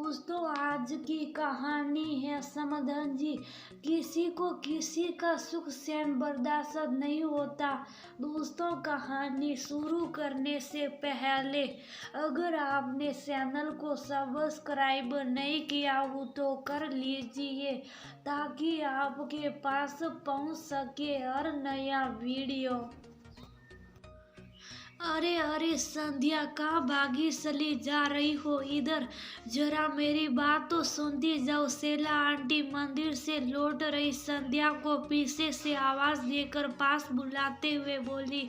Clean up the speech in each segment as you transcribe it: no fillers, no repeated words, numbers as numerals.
दोस्तों, आज की कहानी है समधन जी। किसी को किसी का सुख सहन बर्दाश्त नहीं होता। दोस्तों, कहानी शुरू करने से पहले अगर आपने चैनल को सब्सक्राइब नहीं किया हो तो कर लीजिए ताकि आपके पास पहुंच सके हर नया वीडियो। अरे अरे संध्या, कहाँ भागी चली जा रही हो? इधर जरा मेरी बात तो सुनती जाओ। सेला आंटी मंदिर से लौट रही संध्या को पीछे से आवाज देकर पास बुलाते हुए बोली,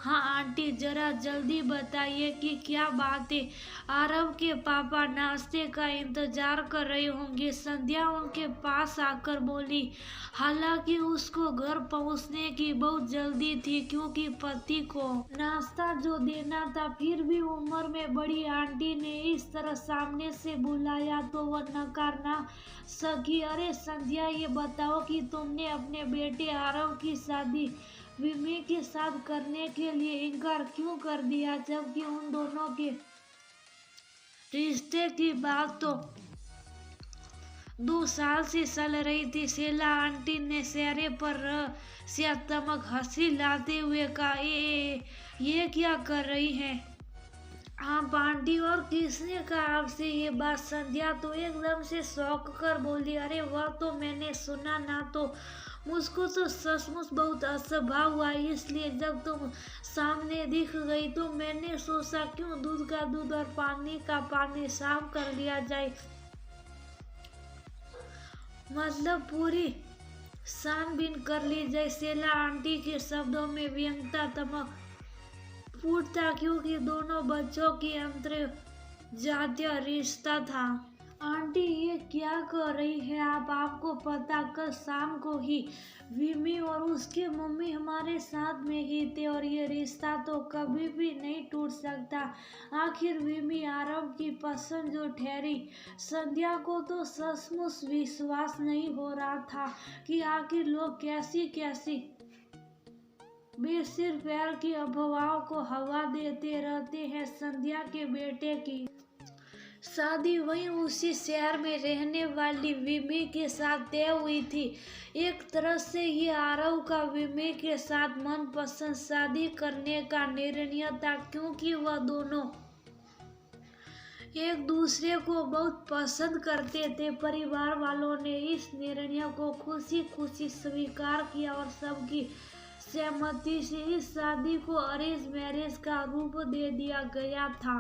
हाँ आंटी, जरा जल्दी बताइए कि क्या बात है। आरव के पापा नाश्ते का इंतजार कर रहे होंगे। संध्या उनके पास आकर बोली। हालांकि उसको घर पहुंचने की बहुत जल्दी थी क्योंकि पति को नाश्ता जो देना था, फिर भी उम्र में बड़ी आंटी ने इस तरह सामने से बुलाया तो वह नकार ना सकी। अरे संध्या, ये बताओ कि तुमने अपने बेटे आरव की शादी विमी के साथ करने के लिए इनकार क्यों कर दिया, जबकि उन दोनों के रिश्ते की बात तो 2 साल से चल रही थी। सेला आंटी ने चेहरे पर रहस्यात्मक हंसी लाते हुए कहा, ये क्या कर रही है आप आंटी, और किसने कहा आपसे ये बात? संध्या तो एकदम से शौक कर बोली, अरे वह तो मैंने सुना ना, तो मुझको तो सचमुच बहुत असभाव हुआ। इसलिए जब तुम सामने दिख गई तो मैंने सोचा क्यों दूध का दूध और पानी का पानी साफ कर लिया जाए, मतलब पूरी छानबीन कर ली जाए। सेला आंटी के शब्दों में व्यंग्यता तमक फूटता क्योंकि दोनों बच्चों की अंतर जातीय रिश्ता था। आंटी, ये क्या कर रही है आप? आपको पता, कल शाम को ही विमी और उसके मम्मी हमारे साथ में ही थे और ये रिश्ता तो कभी भी नहीं टूट सकता। आखिर विमी आरव की पसंद जो ठहरी। संध्या को तो सचमुच विश्वास नहीं हो रहा था कि आखिर लोग कैसी कैसी बेसिर पैर की अफवाहों को हवा देते रहते हैं। संध्या के बेटे की शादी वहीं उसी शहर में रहने वाली विमी के साथ तय हुई थी। एक तरह से ये आरव का विमी के साथ मनपसंद शादी करने का निर्णय था क्योंकि वह दोनों एक दूसरे को बहुत पसंद करते थे। परिवार वालों ने इस निर्णय को खुशी खुशी स्वीकार किया और सबकी सहमति से इस शादी को अरेंज मैरिज का रूप दे दिया गया था।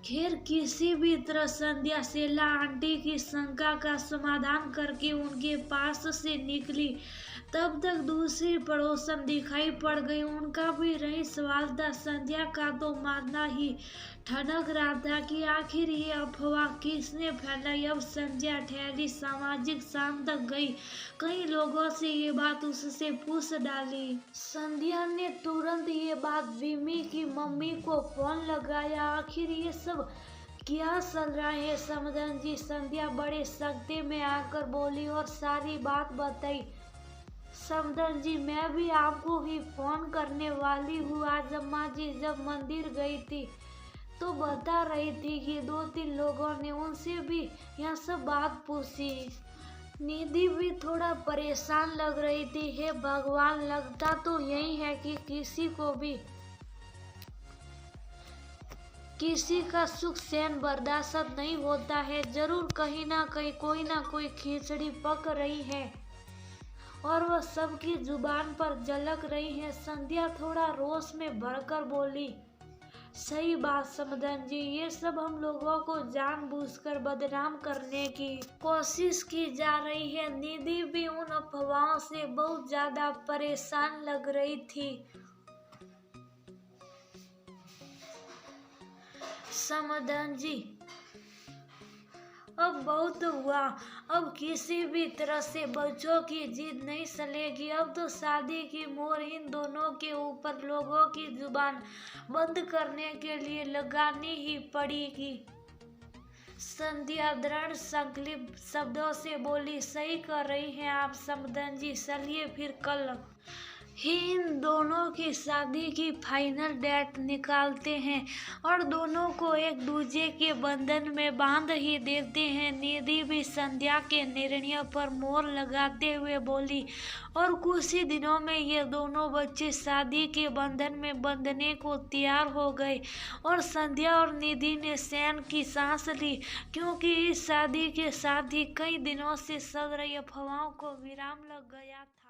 खैर, किसी भी तरह संध्या सेला आंटी की शंका का समाधान करके उनके पास से निकली। तब तक दूसरी पड़ोसन दिखाई पड़ गई। उनका भी रही सवाल था। संध्या का तो मानना ही ठनक रहा था कि आखिर ये अफवाह किसने फैलाई। अब संध्या ठहरी सामाजिक शाम तक गई। कई लोगों से ये बात उससे पूछ डाली। संध्या ने तुरंत ये बात विमी की मम्मी को फोन लगाया। आखिर ये सब क्या चल रहा है समधन जी? संध्या बड़े सख्ते में आकर बोली और सारी बात बताई। समधन जी, मैं भी आपको ही फोन करने वाली हूँ। आज अम्मा जी जब मंदिर गई थी तो बता रही थी कि 2-3 लोगों ने उनसे भी यह सब बात पूछी। निधि भी थोड़ा परेशान लग रही थी। हे भगवान, लगता तो यही है कि किसी को भी किसी का सुख सहन बर्दाश्त नहीं होता है। जरूर कहीं ना कहीं कोई ना कोई खिचड़ी पक रही है और वह सबकी जुबान पर झलक रही है। संध्या थोड़ा रोष में भरकर बोली, सही बात समधन जी, ये सब हम लोगों को जानबूझकर बदनाम करने की कोशिश की जा रही है। निधि भी उन अफवाहों से बहुत ज्यादा परेशान लग रही थी। समधन जी, अब बहुत हुआ। अब किसी भी तरह से बच्चों की जिद नहीं चलेगी। अब तो शादी की मोहर इन दोनों के ऊपर लोगों की जुबान बंद करने के लिए लगानी ही पड़ेगी। संध्या दृढ़ संकल्प शब्दों से बोली, सही कर रही हैं आप समधन जी, चलिए फिर कल ही इन दोनों की शादी की फाइनल डेट निकालते हैं और दोनों को एक दूसरे के बंधन में बांध ही देते हैं। निधि भी संध्या के निर्णय पर मोहर लगाते हुए बोली और कुछ ही दिनों में ये दोनों बच्चे शादी के बंधन में बंधने को तैयार हो गए और संध्या और निधि ने चैन की सांस ली, क्योंकि इस शादी के साथ ही कई दिनों से चल रही अफवाहों को विराम लग गया था।